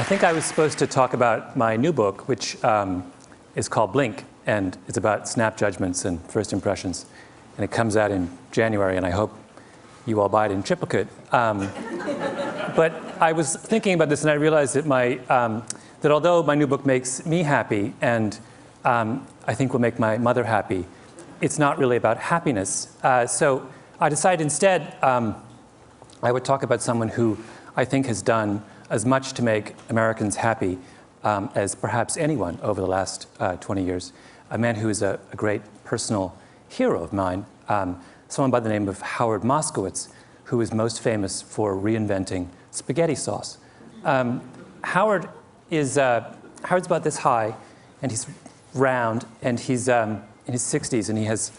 I think I was supposed to talk about my new book, which is called Blink, and it's about snap judgments and first impressions. And it comes out in January, and I hope you all buy it in triplicate. But I was thinking about this, and I realized that that although my new book makes me happy, and I think will make my mother happy, it's not really about happiness. So I decided instead I would talk about someone who I think has done as much to make Americans happy as perhaps anyone over the last 20 years. A man who is a great personal hero of mine, someone by the name of Howard Moskowitz, who is most famous for reinventing spaghetti sauce. Howard's about this high, and he's round, and he's in his 60s, and he has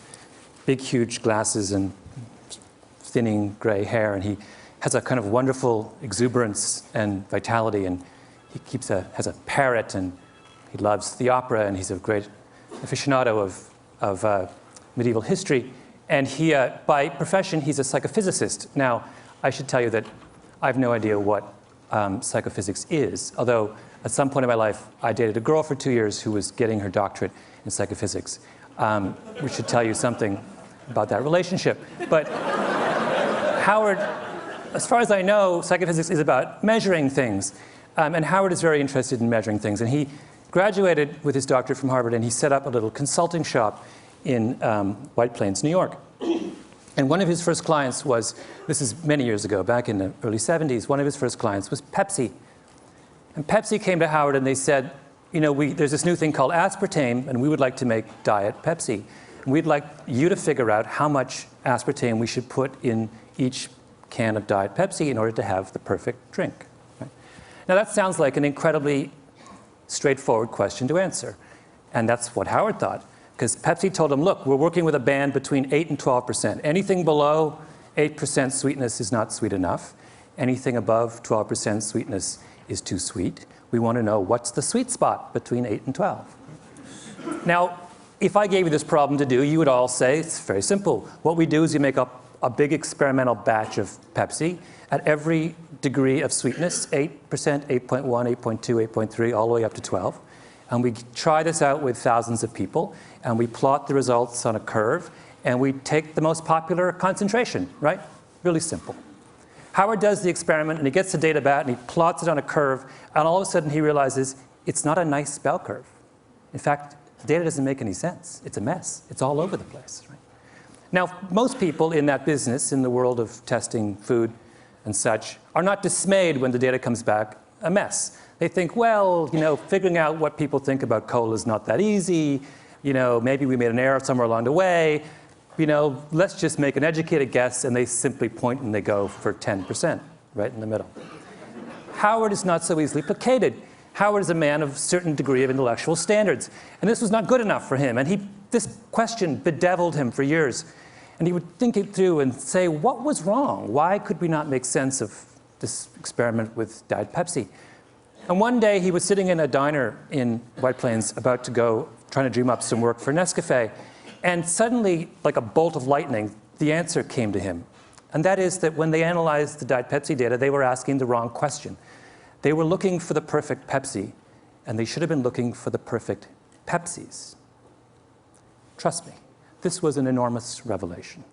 big, huge glasses and thinning gray hair, and he has a kind of wonderful exuberance and vitality, and he has a parrot, and he loves the opera, and he's a great aficionado of medieval history. And he, by profession, he's a psychophysicist. Now, I should tell you that I have no idea what psychophysics is, although at some point in my life, I dated a girl for 2 years who was getting her doctorate in psychophysics, which should tell you something about that relationship. But Howard, as far as I know, psychophysics is about measuring things. And Howard is very interested in measuring things. And he graduated with his doctorate from Harvard, and he set up a little consulting shop in White Plains, New York. And one of his first clients was, this is many years ago, back in the early 70s, one of his first clients was Pepsi. And Pepsi came to Howard and they said, you know, there's this new thing called aspartame, and we would like to make Diet Pepsi. And we'd like you to figure out how much aspartame we should put in each can of Diet Pepsi in order to have the perfect drink. Right? Now that sounds like an incredibly straightforward question to answer. And that's what Howard thought. Because Pepsi told him, look, we're working with a band between 8 and 12%. Anything below 8% sweetness is not sweet enough. Anything above 12% sweetness is too sweet. We want to know what's the sweet spot between 8 and 12. Now, if I gave you this problem to do, you would all say, it's very simple. What we do is you make up a big experimental batch of Pepsi at every degree of sweetness, 8%, 8.1, 8.2, 8.3, all the way up to 12. And we try this out with thousands of people, and we plot the results on a curve, and we take the most popular concentration, right? Really simple. Howard does the experiment, and he gets the data back, and he plots it on a curve, and all of a sudden he realizes it's not a nice bell curve. In fact, the data doesn't make any sense. It's a mess. It's all over the place, right? Now, most people in that business, in the world of testing food and such, are not dismayed when the data comes back a mess. They think, well, you know, figuring out what people think about cola is not that easy. You know, maybe we made an error somewhere along the way. You know, let's just make an educated guess, and they simply point and they go for 10%, right in the middle. Howard is not so easily placated. Howard is a man of a certain degree of intellectual standards, and this was not good enough for him, and this question bedeviled him for years. And he would think it through and say, what was wrong? Why could we not make sense of this experiment with Diet Pepsi? And one day he was sitting in a diner in White Plains about to go, trying to dream up some work for Nescafe. And suddenly, like a bolt of lightning, the answer came to him. And that is that when they analyzed the Diet Pepsi data, they were asking the wrong question. They were looking for the perfect Pepsi, and they should have been looking for the perfect Pepsis. Trust me, this was an enormous revelation.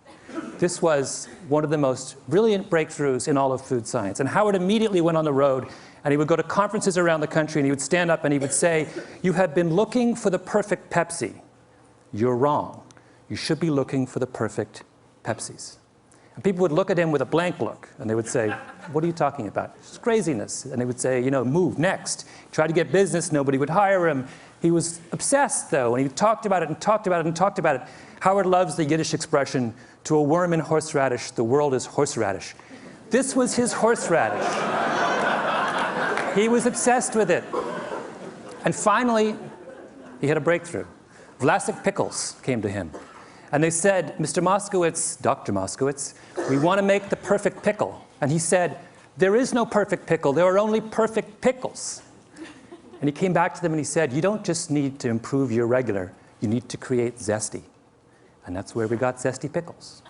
This was one of the most brilliant breakthroughs in all of food science. And Howard immediately went on the road, and he would go to conferences around the country, and he would stand up and he would say, you have been looking for the perfect Pepsi. You're wrong. You should be looking for the perfect Pepsis. And people would look at him with a blank look, and they would say, what are you talking about? It's craziness. And they would say, you know, move, next. Try to get business, nobody would hire him. He was obsessed, though, and he talked about it and talked about it and talked about it. Howard loves the Yiddish expression, to a worm in horseradish, the world is horseradish. This was his horseradish. He was obsessed with it. And finally, he had a breakthrough. Vlasic pickles came to him. And they said, Mr. Moskowitz, Dr. Moskowitz, we want to make the perfect pickle. And he said, there is no perfect pickle. There are only perfect pickles. And he came back to them and he said, you don't just need to improve your regular. You need to create zesty. And that's where we got zesty pickles.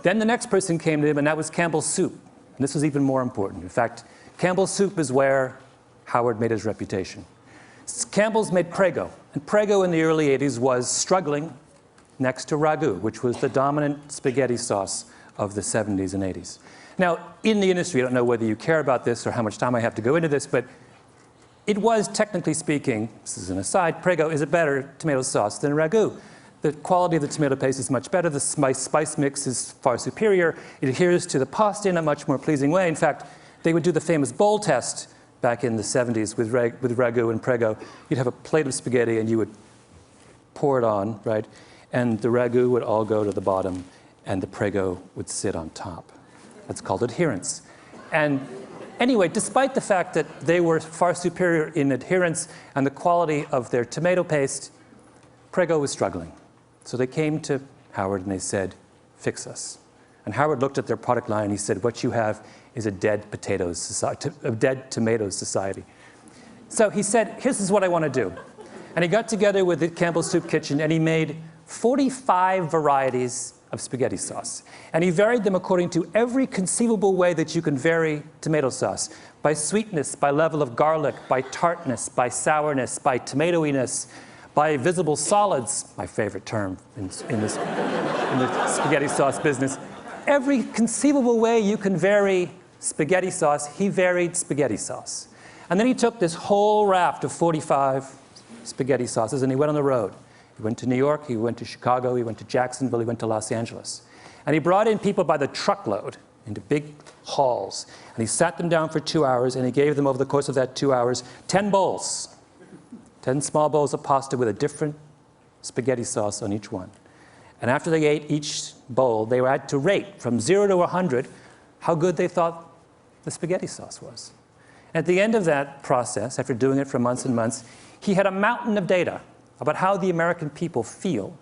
Then the next person came to him, and that was Campbell's soup. And this was even more important. In fact, Campbell's soup is where Howard made his reputation. Campbell's made Prego, and Prego in the early 80s was struggling next to ragu, which was the dominant spaghetti sauce of the 70s and 80s. Now, in the industry, I don't know whether you care about this or how much time I have to go into this, but it was, technically speaking, this is an aside, Prego is a better tomato sauce than ragu. The quality of the tomato paste is much better. The spice mix is far superior. It adheres to the pasta in a much more pleasing way. In fact, they would do the famous bowl test back in the 70s with ragu and Prego. You'd have a plate of spaghetti and you would pour it on, right? And the ragu would all go to the bottom and the Prego would sit on top. That's called adherence. And anyway, despite the fact that they were far superior in adherence and the quality of their tomato paste, Prego was struggling. So they came to Howard and they said, fix us. And Howard looked at their product line and he said, what you have is a dead potatoes society, a dead tomatoes society. So he said, this is what I want to do. And he got together with the Campbell's Soup Kitchen and he made 45 varieties of spaghetti sauce. And he varied them according to every conceivable way that you can vary tomato sauce. By sweetness, by level of garlic, by tartness, by sourness, by tomatoiness, by visible solids, my favorite term in the spaghetti sauce business. Every conceivable way you can vary spaghetti sauce, he varied spaghetti sauce. And then he took this whole raft of 45 spaghetti sauces and he went on the road. He went to New York, he went to Chicago, he went to Jacksonville, he went to Los Angeles. And he brought in people by the truckload into big halls. And he sat them down for 2 hours and he gave them over the course of that 2 hours 10 bowls. 10 small bowls of pasta with a different spaghetti sauce on each one. And after they ate each bowl, they had to rate from 0 to 100 how good they thought the spaghetti sauce was. At the end of that process, after doing it for months and months, he had a mountain of data about how the American people feel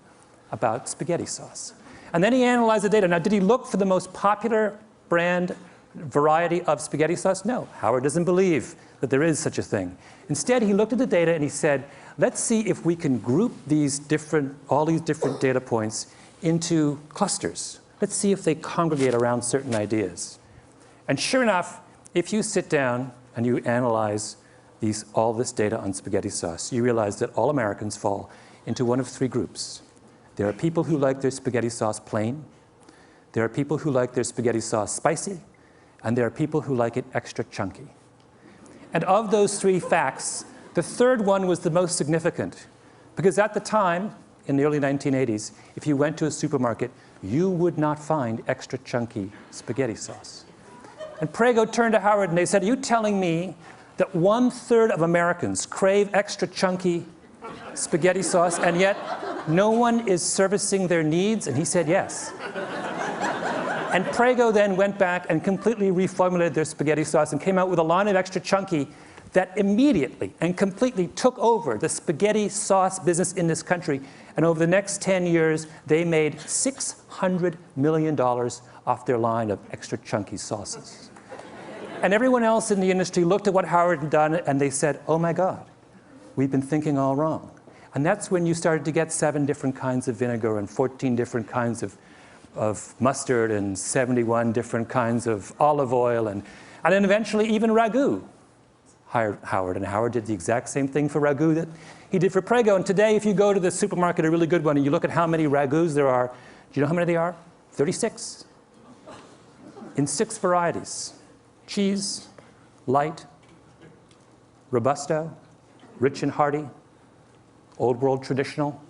about spaghetti sauce. And then he analyzed the data. Now, did he look for the most popular brand variety of spaghetti sauce? No, Howard doesn't believe that there is such a thing. Instead, he looked at the data and he said, let's see if we can group all these different data points into clusters. Let's see if they congregate around certain ideas. And sure enough, if you sit down and you analyze all this data on spaghetti sauce, you realize that all Americans fall into one of three groups. There are people who like their spaghetti sauce plain, there are people who like their spaghetti sauce spicy, and there are people who like it extra chunky. And of those three facts, the third one was the most significant, because at the time, in the early 1980s, if you went to a supermarket, you would not find extra chunky spaghetti sauce. And Prego turned to Howard and they said, are you telling me that 1/3 of Americans crave extra chunky spaghetti sauce and yet no one is servicing their needs? And he said yes. And Prego then went back and completely reformulated their spaghetti sauce and came out with a line of extra chunky that immediately and completely took over the spaghetti sauce business in this country. And over the next 10 years, they made $600 million off their line of extra chunky sauces. And everyone else in the industry looked at what Howard had done and they said, oh my God, we've been thinking all wrong. And that's when you started to get 7 different kinds of vinegar and 14 different kinds of mustard and 71 different kinds of olive oil and then eventually even ragu hired Howard. And Howard did the exact same thing for ragu that he did for Prego. And today, if you go to the supermarket, a really good one, and you look at how many ragus there are, do you know how many they are? 36. In 6 varieties. Cheese, light, robusto, rich and hearty, old world traditional,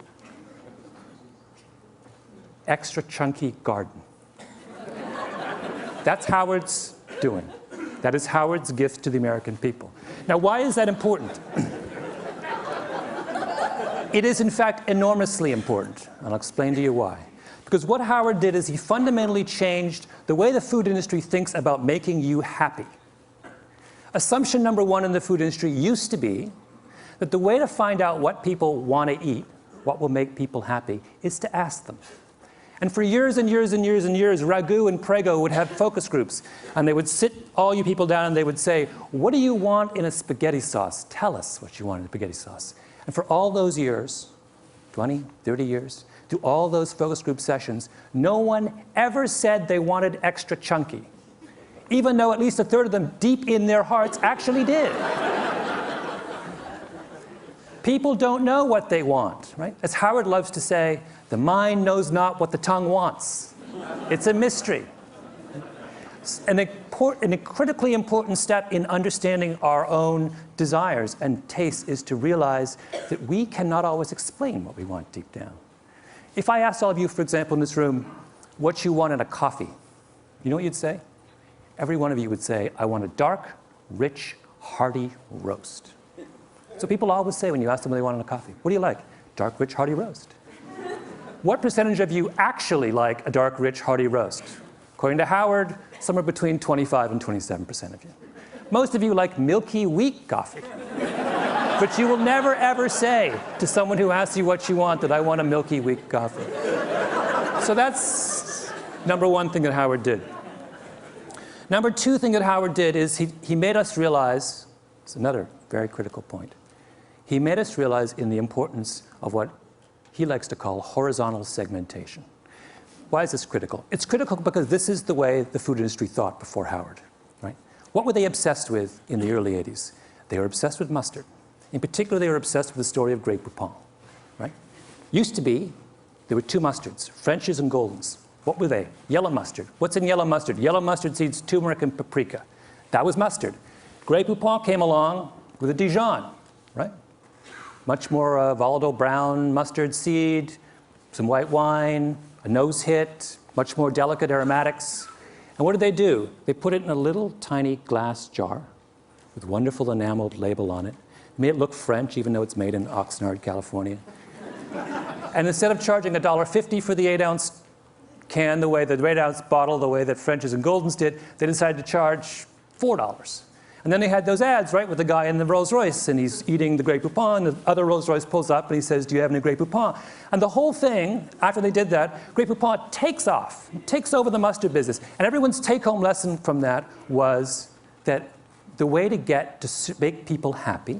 extra chunky garden. That's Howard's doing. That is Howard's gift to the American people. Now, why is that important? It is, in fact, enormously important. And I'll explain to you why. Because what Howard did is he fundamentally changed the way the food industry thinks about making you happy. Assumption number 1 in the food industry used to be that the way to find out what people want to eat, what will make people happy, is to ask them. And for years and years and years and years, Ragu and Prego would have focus groups. And they would sit all you people down and they would say, what do you want in a spaghetti sauce? Tell us what you want in a spaghetti sauce. And for all those years, 20, 30 years, through all those focus group sessions, no one ever said they wanted extra chunky, even though at least 1/3 of them deep in their hearts actually did. People don't know what they want, right? As Howard loves to say, the mind knows not what the tongue wants. It's a mystery. And a critically important step in understanding our own desires and tastes is to realize that we cannot always explain what we want deep down. If I asked all of you, for example, in this room, what you want in a coffee, you know what you'd say? Every one of you would say, I want a dark, rich, hearty roast. So people always say when you ask them what they want in a coffee, what do you like? Dark, rich, hearty roast. What percentage of you actually like a dark, rich, hearty roast? According to Howard, somewhere between 25 and 27% of you. Most of you like milky, weak coffee. But you will never, ever say to someone who asks you what you want that I want a milky, weak coffee. So that's number one thing that Howard did. Number two thing that Howard did is he made us realize, it's another very critical point, he made us realize in the importance of what he likes to call horizontal segmentation. Why is this critical? It's critical because this is the way the food industry thought before Howard, right? What were they obsessed with in the early 80s? They were obsessed with mustard. In particular, they were obsessed with the story of Grey Poupon, right? Used to be, there were two mustards, French's and Golden's. What were they? Yellow mustard. What's in yellow mustard? Yellow mustard seeds, turmeric, and paprika. That was mustard. Grey Poupon came along with a Dijon, right? Much more volatile brown mustard seed, some white wine, a nose hit, much more delicate aromatics. And what did they do? They put it in a little tiny glass jar with a wonderful enameled label on it. Made it look French, even though it's made in Oxnard, California. And instead of charging $1.50 for the 8-ounce can, the 8-ounce bottle, the way that French's and Golden's did, they decided to charge $4. And then they had those ads, right, with the guy in the Rolls Royce, and he's eating the Grey Poupon, the other Rolls Royce pulls up and he says, do you have any Grey Poupon? And the whole thing, after they did that, Grey Poupon takes off, takes over the mustard business. And everyone's take-home lesson from that was that the way to get to make people happy,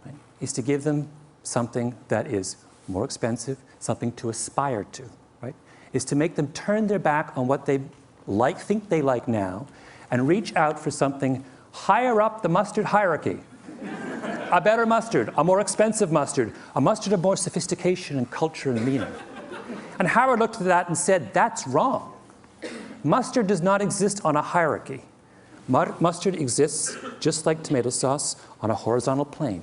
right, is to give them something that is more expensive, something to aspire to, right? Is to make them turn their back on what they like, think they like now, and reach out for something higher up the mustard hierarchy. A better mustard, a more expensive mustard, a mustard of more sophistication and culture and meaning. And Howard looked at that and said, that's wrong. Mustard does not exist on a hierarchy. Mustard exists, just like tomato sauce, on a horizontal plane.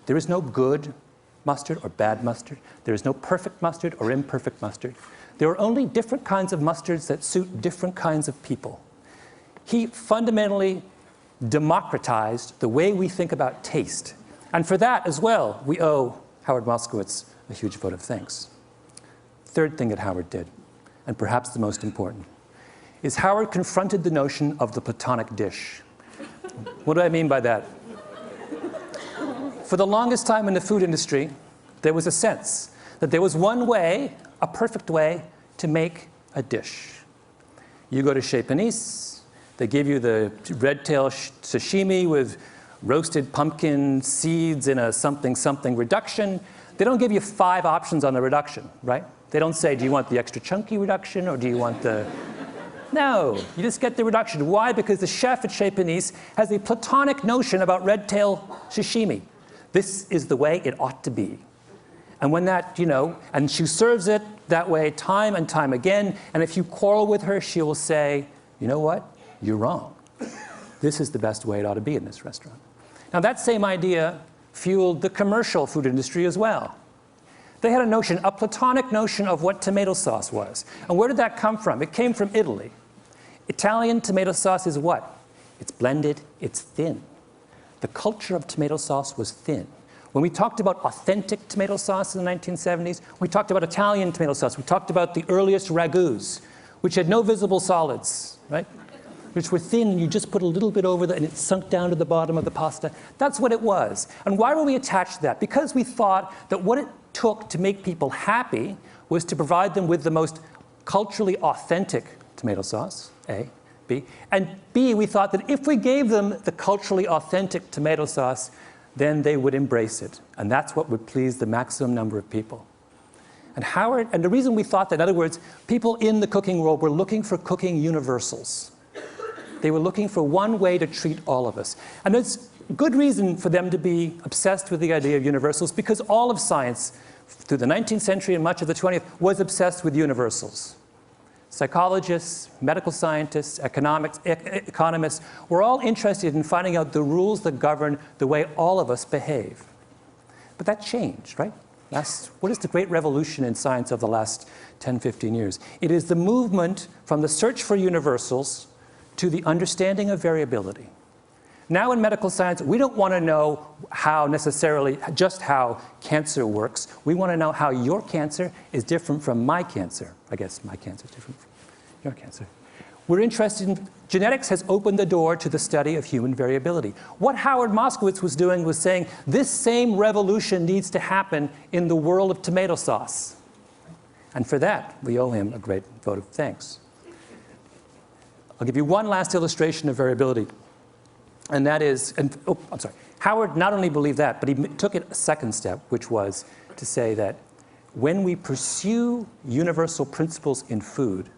There is no good mustard or bad mustard. There is no perfect mustard or imperfect mustard. There are only different kinds of mustards that suit different kinds of people. He fundamentally democratized the way we think about taste. And for that as well, we owe Howard Moskowitz a huge vote of thanks. Third thing that Howard did, and perhaps the most important, is Howard confronted the notion of the Platonic dish. What do I mean by that? For the longest time in the food industry, there was a sense that there was one way, a perfect way, to make a dish. You go to Chez Panisse, they give you the red tail sashimi with roasted pumpkin seeds in a something reduction. They don't give you 5 options on the reduction, right? They don't say, do you want the extra chunky reduction or do you want the... No, you just get the reduction. Why? Because the chef at Chez Panisse has a Platonic notion about red tail sashimi. This is the way it ought to be. And when that, and she serves it that way time and time again, and if you quarrel with her, she will say, you know what? You're wrong. This is the best way it ought to be in this restaurant. Now that same idea fueled the commercial food industry as well. They had a Platonic notion of what tomato sauce was. And where did that come from? It came from Italy. Italian tomato sauce is what? It's blended, it's thin. The culture of tomato sauce was thin. When we talked about authentic tomato sauce in the 1970s, we talked about Italian tomato sauce. We talked about the earliest ragouts, which had no visible solids, right? Which were thin, and you just put a little bit over and it sunk down to the bottom of the pasta. That's what it was. And why were we attached to that? Because we thought that what it took to make people happy was to provide them with the most culturally authentic tomato sauce, A, B. And B, we thought that if we gave them the culturally authentic tomato sauce, then they would embrace it. And that's what would please the maximum number of people. And the reason we thought that, in other words, people in the cooking world were looking for cooking universals. They were looking for one way to treat all of us. And good reason for them to be obsessed with the idea of universals, because all of science through the 19th century and much of the 20th was obsessed with universals. Psychologists, medical scientists, economists were all interested in finding out the rules that govern the way all of us behave. But that changed, right? What is the great revolution in science of the last 10, 15 years? It is the movement from the search for universals to the understanding of variability. Now in medical science, we don't want to know how necessarily, just how cancer works. We want to know how your cancer is different from my cancer. I guess my cancer is different from your cancer. We're interested in, genetics has opened the door to the study of human variability. What Howard Moskowitz was doing was saying, this same revolution needs to happen in the world of tomato sauce. And for that, we owe him a great vote of thanks. I'll give you one last illustration of variability. And that is, Howard not only believed that, but he took it a second step, which was to say that when we pursue universal principles in food,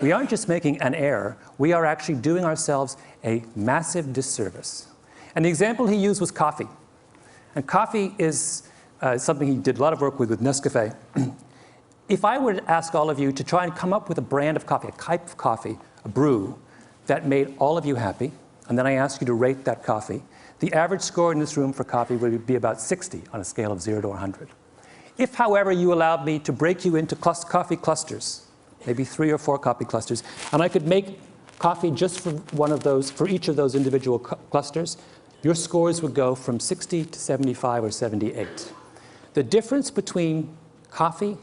we aren't just making an error, we are actually doing ourselves a massive disservice. And the example he used was coffee. And coffee is something he did a lot of work with Nescafé. If I were to ask all of you to try and come up with a brand of coffee, a type of coffee, a brew, that made all of you happy, and then I ask you to rate that coffee, the average score in this room for coffee would be about 60 on a scale of 0 to 100. If, however, you allowed me to break you into coffee clusters, maybe 3 or 4 coffee clusters, and I could make coffee just for one of those, for each of those individual clusters, your scores would go from 60 to 75 or 78. The difference between coffee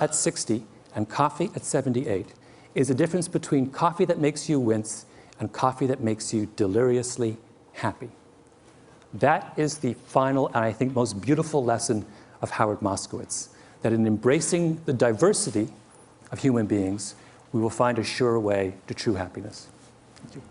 at 60 and coffee at 78 is a difference between coffee that makes you wince and coffee that makes you deliriously happy. That is the final, and I think most beautiful lesson of Howard Moskowitz, that in embracing the diversity of human beings, we will find a sure way to true happiness. Thank you.